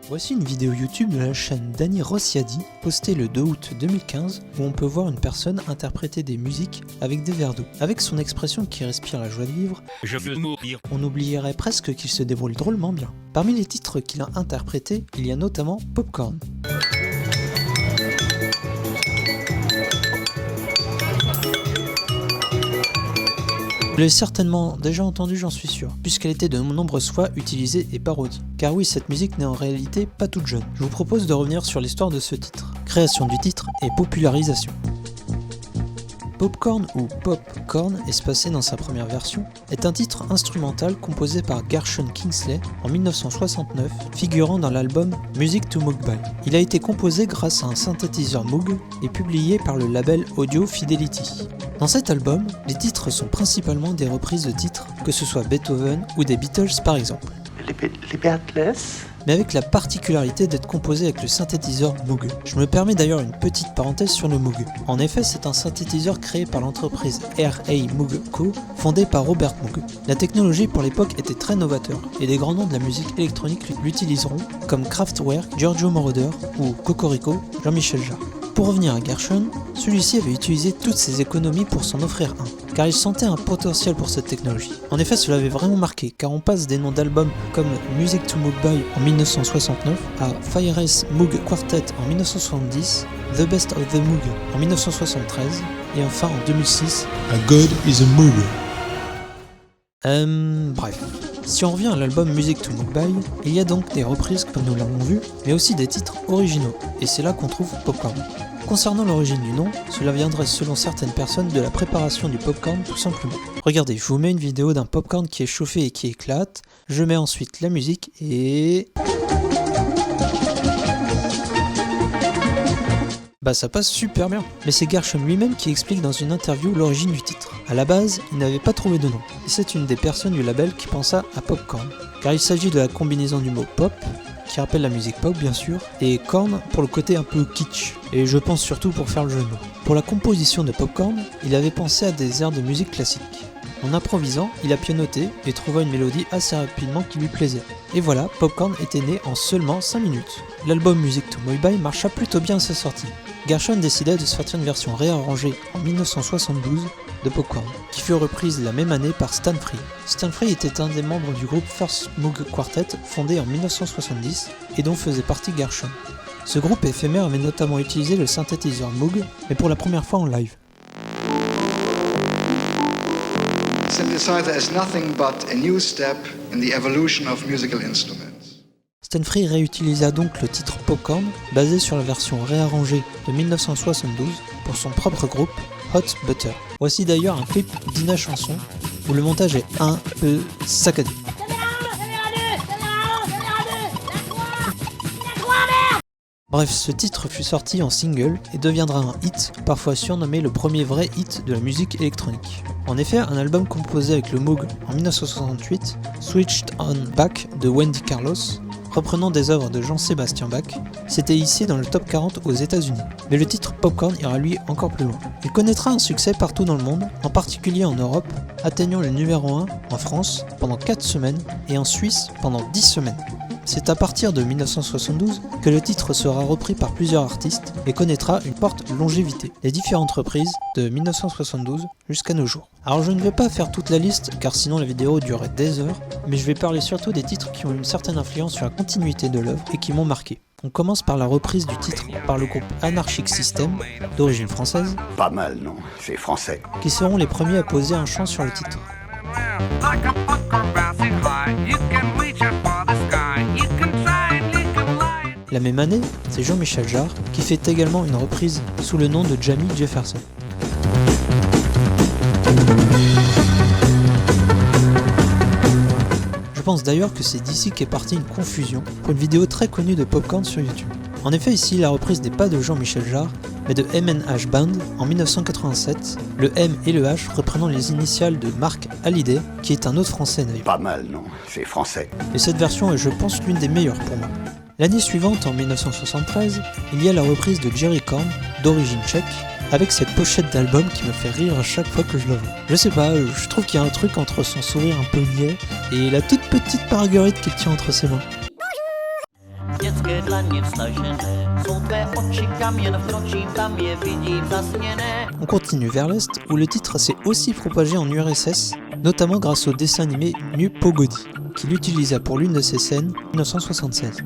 Voici une vidéo YouTube de la chaîne Dani Rossiadi, postée le 2 août 2015, où on peut voir une personne interpréter des musiques avec des verres d'eau. Avec son expression qui respire la joie de vivre, Je veux mourir. on oublierait presque qu'il se débrouille drôlement bien. Parmi les titres qu'il a interprétés, il y a notamment Popcorn. Vous l'avez certainement déjà entendu, j'en suis sûr, puisqu'elle était de nombreuses fois utilisée et parodiée. Car oui, cette musique n'est en réalité pas toute jeune. Je vous propose de revenir sur l'histoire de ce titre. Création du titre et popularisation. Popcorn ou Popcorn, espacé dans sa première version, est un titre instrumental composé par Gershon Kingsley en 1969, figurant dans l'album Music to Moog By. Il a été composé grâce à un synthétiseur Moog et publié par le label Audio Fidelity. Dans cet album, les titres sont principalement des reprises de titres, que ce soit Beethoven ou des Beatles par exemple. Les Beatles. Mais avec la particularité d'être composé avec le synthétiseur Moog. Je me permets d'ailleurs une petite parenthèse sur le Moog. En effet, c'est un synthétiseur créé par l'entreprise R.A. Moog Co., fondée par Robert Moog. La technologie pour l'époque était très novateur, et des grands noms de la musique électronique l'utiliseront, comme Kraftwerk, Giorgio Moroder ou Cocorico, Jean-Michel Jarre. Pour revenir à Gershon, celui-ci avait utilisé toutes ses économies pour s'en offrir un, car il sentait un potentiel pour cette technologie. En effet, cela avait vraiment marqué, car on passe des noms d'albums comme Music to Moog By en 1969 à Fire Ace Moog Quartet en 1970, The Best of the Moog en 1973 et enfin en 2006 A God is a Moog. Bref. Si on revient à l'album Music to Moog By, il y a donc des reprises comme nous l'avons vu, mais aussi des titres originaux, et c'est là qu'on trouve Popcorn. Concernant l'origine du nom, cela viendrait selon certaines personnes de la préparation du popcorn tout simplement. Regardez, je vous mets une vidéo d'un popcorn qui est chauffé et qui éclate, je mets ensuite la musique et... Bah ça passe super bien. Mais c'est Gershon lui-même qui explique dans une interview l'origine du titre. À la base, il n'avait pas trouvé de nom, et c'est une des personnes du label qui pensa à Popcorn, car il s'agit de la combinaison du mot pop, qui rappelle la musique pop bien sûr, et corn pour le côté un peu kitsch, et je pense surtout pour faire le jeu de mots. Pour la composition de Popcorn, il avait pensé à des airs de musique classique. En improvisant, il a pianoté et trouva une mélodie assez rapidement qui lui plaisait. Et voilà, Popcorn était né en seulement 5 minutes. L'album Music to Moog By marcha plutôt bien à sa sortie. Gershon décida de se faire une version réarrangée en 1972 de Popcorn, qui fut reprise la même année par Stan Free. Stan Free était un des membres du groupe First Moog Quartet fondé en 1970 et dont faisait partie Gershon. Ce groupe éphémère avait notamment utilisé le synthétiseur Moog, mais pour la première fois en live. Synthesizer is nothing but a new step in the evolution of musical instruments. Stan Free réutilisa donc le titre Popcorn, basé sur la version réarrangée de 1972 pour son propre groupe, Hot Butter. Voici d'ailleurs un clip d'Ina Chanson, où le montage est un peu saccadé. Bref, ce titre fut sorti en single et deviendra un hit, parfois surnommé le premier vrai hit de la musique électronique. En effet, un album composé avec le Moog en 1968, Switched On Back de Wendy Carlos, reprenant des œuvres de Jean-Sébastien Bach, s'était hissé dans le top 40 aux États-Unis. Mais le titre Popcorn ira lui encore plus loin. Il connaîtra un succès partout dans le monde, en particulier en Europe, atteignant le numéro 1 en France pendant 4 semaines et en Suisse pendant 10 semaines. C'est à partir de 1972 que le titre sera repris par plusieurs artistes et connaîtra une forte longévité, les différentes reprises de 1972 jusqu'à nos jours. Alors je ne vais pas faire toute la liste car sinon la vidéo durerait des heures, mais je vais parler surtout des titres qui ont une certaine influence sur la continuité de l'œuvre et qui m'ont marqué. On commence par la reprise du titre par le groupe Anarchic System, d'origine française, Pas mal, non? C'est français. qui seront les premiers à poser un chant sur le titre. Like a popcorn bouncing high, you can reach out for the sky, you can try and you can lie. La même année, c'est Jean-Michel Jarre qui fait également une reprise sous le nom de Jamie Jefferson. Je pense d'ailleurs que c'est d'ici qu'est partie une confusion pour une vidéo très connue de Popcorn sur YouTube. En effet, ici la reprise n'est pas de Jean-Michel Jarre, mais de M&H Band en 1987, le M et le H reprenant les initiales de Mark Hallyday, qui est un autre français d'ailleurs. Pas mal, non? C'est français. Et cette version est je pense l'une des meilleures pour moi. L'année suivante, en 1973, il y a la reprise de Jerry Korn, d'origine tchèque, avec cette pochette d'album qui me fait rire à chaque fois que je la vois. Je sais pas, je trouve qu'il y a un truc entre son sourire un peu niais et la toute petite marguerite qu'il tient entre ses mains. Just On continue vers l'est où le titre s'est aussi propagé en URSS, notamment grâce au dessin animé Nu Pogodi, qui l'utilisa pour l'une de ses scènes en 1976.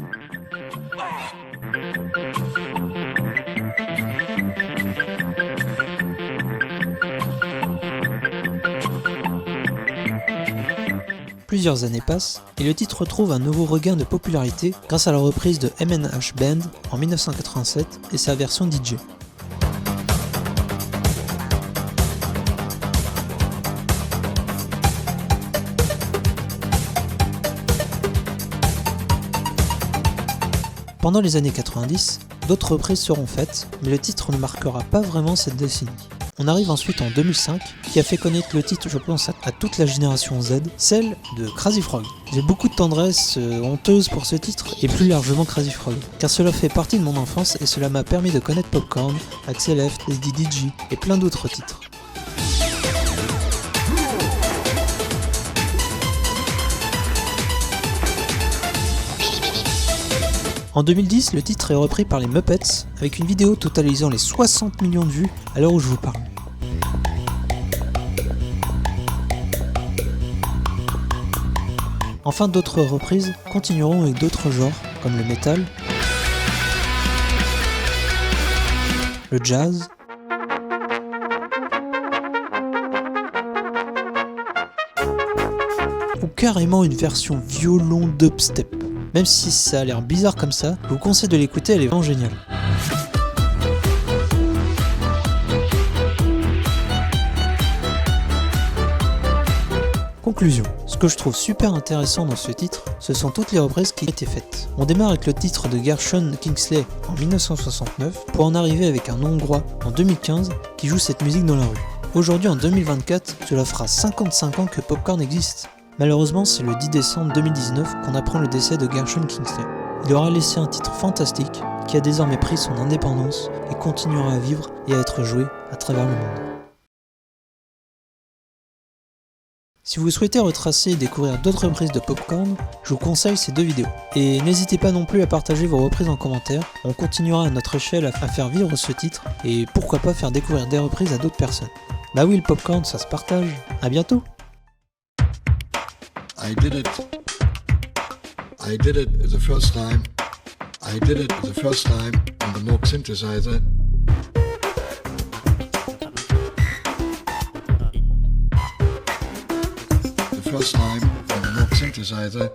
Plusieurs années passent et le titre retrouve un nouveau regain de popularité grâce à la reprise de MNH Band en 1987 et sa version DJ. Pendant les années 90, d'autres reprises seront faites, mais le titre ne marquera pas vraiment cette décennie. On arrive ensuite en 2005, qui a fait connaître le titre, je pense, à toute la génération Z, celle de Crazy Frog. J'ai beaucoup de tendresse honteuse pour ce titre, et plus largement Crazy Frog, car cela fait partie de mon enfance et cela m'a permis de connaître Popcorn, Axel F, SDDG et plein d'autres titres. En 2010, le titre est repris par les Muppets, avec une vidéo totalisant les 60 millions de vues à l'heure où je vous parle. Enfin, d'autres reprises continueront avec d'autres genres, comme le metal, le jazz, ou carrément une version violon dubstep. Même si ça a l'air bizarre comme ça, je vous conseille de l'écouter, elle est vraiment géniale. Conclusion. Ce que je trouve super intéressant dans ce titre, ce sont toutes les reprises qui ont été faites. On démarre avec le titre de Gershon Kingsley en 1969, pour en arriver avec un Hongrois en 2015 qui joue cette musique dans la rue. Aujourd'hui en 2024, cela fera 55 ans que Popcorn existe. Malheureusement, c'est le 10 décembre 2019 qu'on apprend le décès de Gershon Kingsley. Il aura laissé un titre fantastique qui a désormais pris son indépendance et continuera à vivre et à être joué à travers le monde. Si vous souhaitez retracer et découvrir d'autres reprises de Popcorn, je vous conseille ces deux vidéos. Et n'hésitez pas non plus à partager vos reprises en commentaire, on continuera à notre échelle à faire vivre ce titre et pourquoi pas faire découvrir des reprises à d'autres personnes. Bah oui, le Popcorn ça se partage, à bientôt. I did it the first time. I did it the first time on the Moog synthesizer. The first time on the Moog synthesizer.